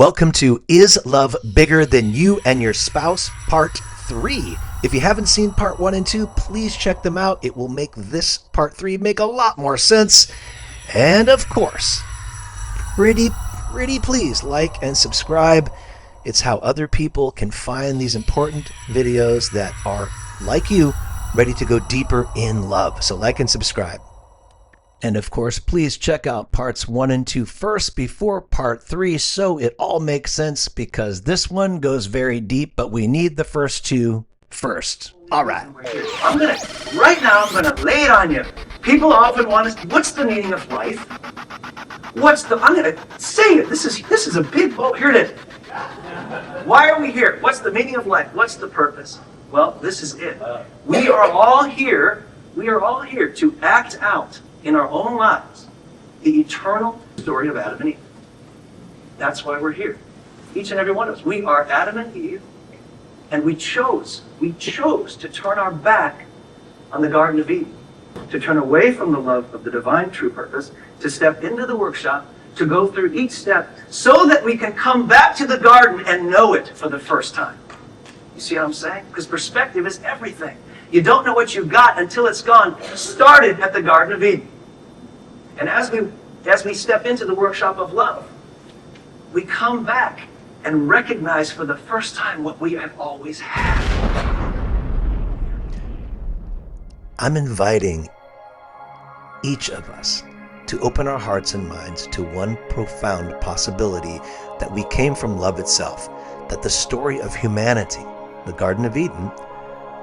Welcome to Is Love Bigger Than You and Your Spouse, Part 3. If you haven't seen Part 1 and 2, please check them out. It will make this Part 3 make a lot more sense. And of course, pretty please like and subscribe. It's how other people can find these important videos that are, like you, ready to go deeper in love. So like and subscribe. And of course, please check out parts 1 and 2 first before part 3 so it all makes sense, because this one goes very deep, but we need the first two first. All right. Right now, I'm gonna lay it on you. People often want to, what's the meaning of life? I'm gonna say it. This is a big, here it is. Why are we here? What's the meaning of life? What's the purpose? Well, this is it. We are all here to act out in our own lives the eternal story of Adam and Eve. That's why we're here. Each and every one of us. We are Adam and Eve, and we chose to turn our back on the Garden of Eden, to turn away from the love of the divine true purpose, to step into the workshop, to go through each step so that we can come back to the garden and know it for the first time. You see what I'm saying? Because perspective is everything. You don't know what you got until it's gone. Started at the Garden of Eden. And as we step into the workshop of love, we come back and recognize for the first time what we have always had. I'm inviting each of us to open our hearts and minds to one profound possibility, that we came from love itself, that the story of humanity, the Garden of Eden,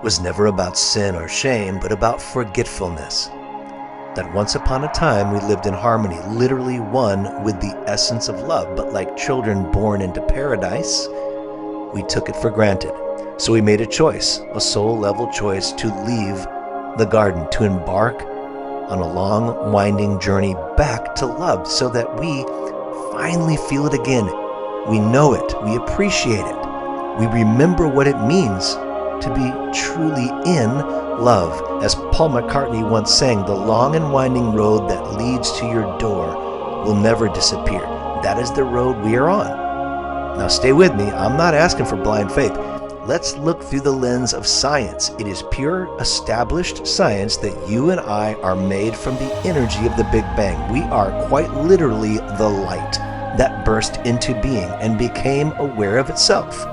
was never about sin or shame, but about forgetfulness. That once upon a time we lived in harmony, literally one with the essence of love, but like children born into paradise, we took it for granted. So we made a choice, a soul-level choice, to leave the garden, to embark on a long, winding journey back to love, so that we finally feel it again. We know it, we appreciate it, we remember what it means to be truly in love. As Paul McCartney once sang, the long and winding road that leads to your door will never disappear. That is the road we are on. Now stay with me, I'm not asking for blind faith. Let's look through the lens of science. It is pure, established science that you and I are made from the energy of the Big Bang. We are quite literally the light that burst into being and became aware of itself.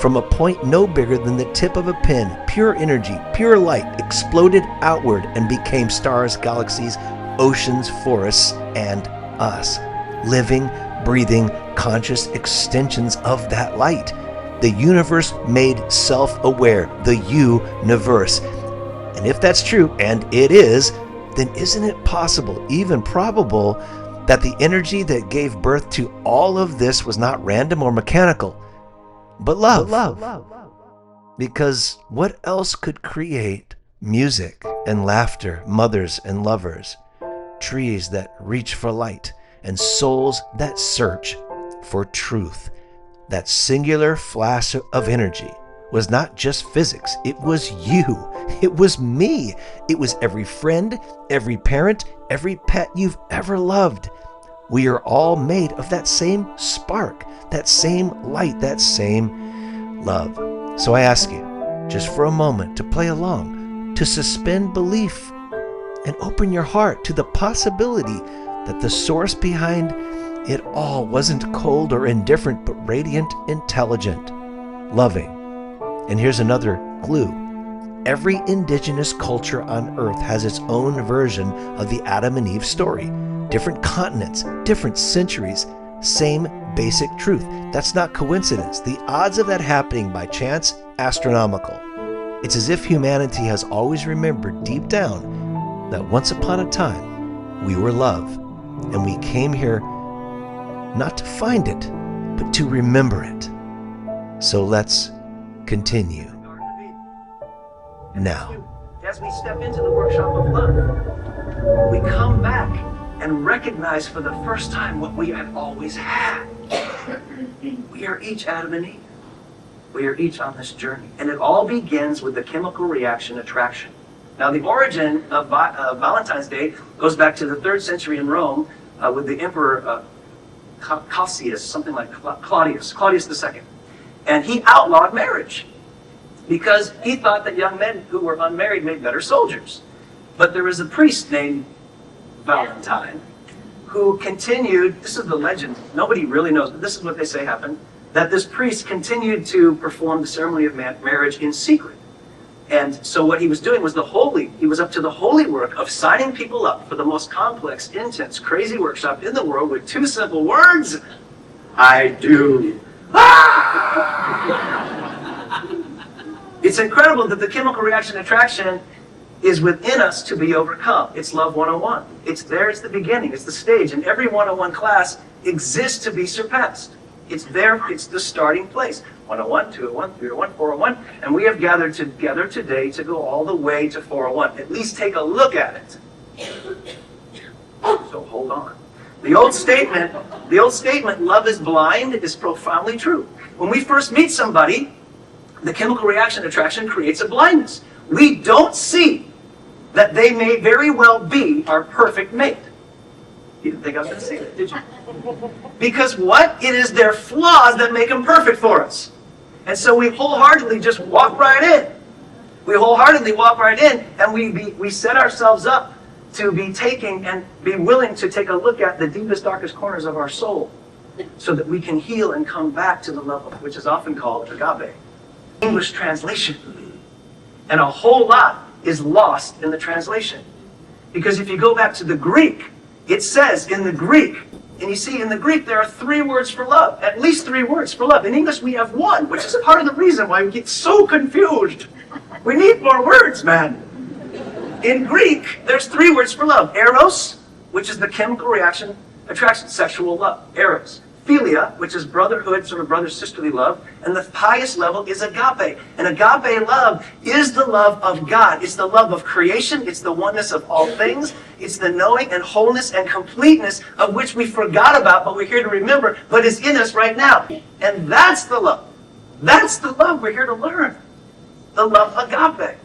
From a point no bigger than the tip of a pin, pure energy, pure light exploded outward and became stars, galaxies, oceans, forests, and us. Living, breathing, conscious extensions of that light. The universe made self-aware, the you-niverse. And if that's true, and it is, then isn't it possible, even probable, that the energy that gave birth to all of this was not random or mechanical, but love. Because what else could create music and laughter, mothers and lovers, trees that reach for light, and souls that search for truth? That singular flash of energy was not just physics. It was you. It was me. It was every friend, every parent, every pet you've ever loved. We are all made of that same spark, that same light, that same love. So I ask you, just for a moment, to play along, to suspend belief, and open your heart to the possibility that the source behind it all wasn't cold or indifferent, but radiant, intelligent, loving. And here's another clue. Every indigenous culture on Earth has its own version of the Adam and Eve story. Different continents, different centuries, same basic truth. That's not coincidence. The odds of that happening by chance, astronomical. It's as if humanity has always remembered deep down that once upon a time we were love, and we came here not to find it, but to remember it. So let's continue now. As we step into the workshop of love, we come back and recognize for the first time what we have always had. We are each Adam and Eve. We are each on this journey. And it all begins with the chemical reaction attraction. Now, the origin of Valentine's Day goes back to the 3rd century in Rome with the Emperor Cassius, something like Claudius II. And he outlawed marriage because he thought that young men who were unmarried made better soldiers. But there was a priest named Valentine who continued, this is the legend, nobody really knows, but this is what they say happened, that this priest continued to perform the ceremony of marriage in secret. And so what he was doing was he was up to the holy work of signing people up for the most complex, intense, crazy workshop in the world with 2 simple words: I do. It's incredible that the chemical reaction attraction is within us to be overcome. It's Love 101. It's there, it's the beginning, it's the stage. And every 101 class exists to be surpassed. It's there, it's the starting place. 101, 201, 301, 401. And we have gathered together today to go all the way to 401. At least take a look at it. So hold on. The old statement, love is blind, is profoundly true. When we first meet somebody, the chemical reaction attraction creates a blindness. We don't see that they may very well be our perfect mate. You didn't think I was going to say that, did you? Because what? It is their flaws that make them perfect for us. And so we wholeheartedly just walk right in. We wholeheartedly walk right in, and we set ourselves up to be taking and be willing to take a look at the deepest, darkest corners of our soul so that we can heal and come back to the level, which is often called agape. English translation. And a whole lot is lost in the translation. Because if you go back to the Greek, it says in the Greek, and you see in the Greek there are 3 words for love, at least 3 words for love. In English we have 1, which is part of the reason why we get so confused. We need more words, man. In Greek, there's 3 words for love. Eros, which is the chemical reaction, attraction, sexual love. Eros. Philia, which is brotherhood, sort of brother-sisterly love. And the highest level is agape. And agape love is the love of God. It's the love of creation. It's the oneness of all things. It's the knowing and wholeness and completeness of which we forgot about, but we're here to remember, but is in us right now. And that's the love. That's the love we're here to learn. The love agape.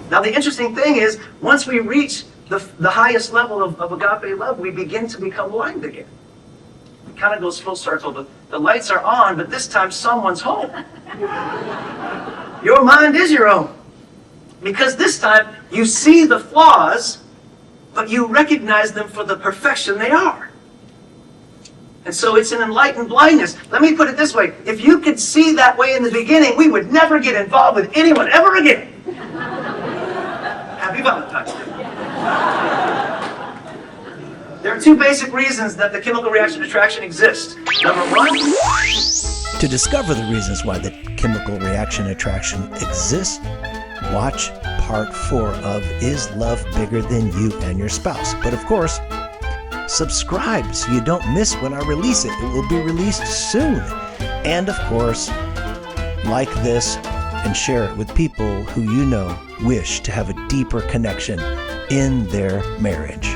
Now the interesting thing is, once we reach the highest level of agape love, we begin to become blind again. Kind of goes full circle. The lights are on, but this time someone's home. Your mind is your own. Because this time you see the flaws, but you recognize them for the perfection they are. And so it's an enlightened blindness. Let me put it this way. If you could see that way in the beginning, we would never get involved with anyone ever again. Happy Valentine's Day. There are 2 basic reasons that the chemical reaction attraction exists. Number 1, To discover the reasons why the chemical reaction attraction exists, watch part 4 of Is Love Bigger Than You and Your Spouse? But of course, subscribe so you don't miss when I release it. It will be released soon. And of course, like this and share it with people who you know wish to have a deeper connection in their marriage.